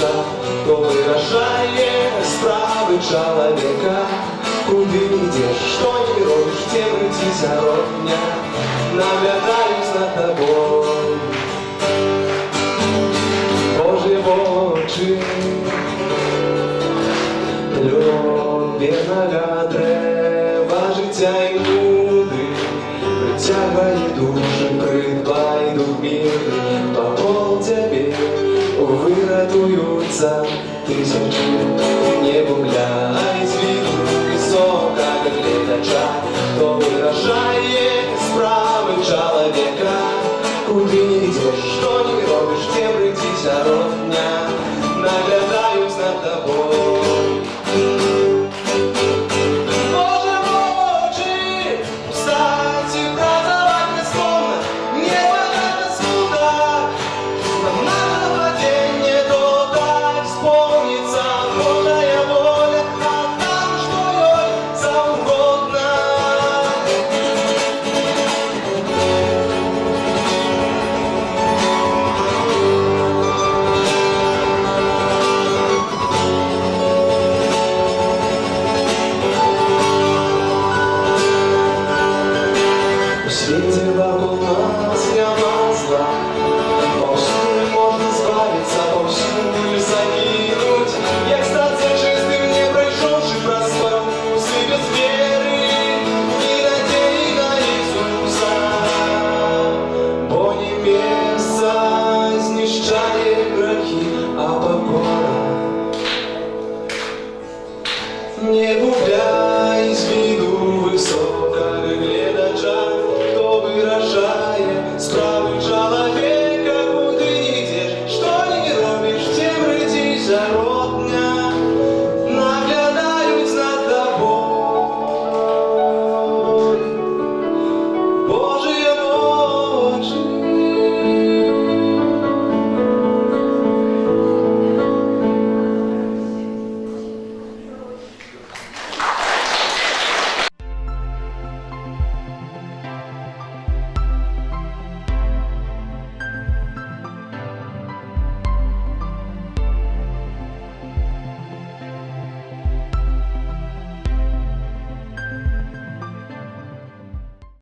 серця, то виражає справи чоловіка. Куди йдеш, що не робиш, тем идти зародня, наглядаюсь над тобою. Божі очі, льон вірного древа, життя і нуди, притягує душі, придбай дух мирний, покол тебе виратуються тисячі. Небо глянь звідти високо, как глядача, то виражає справи чоловіка. Куди не йдеш, що не робиш, тем прийти зародня.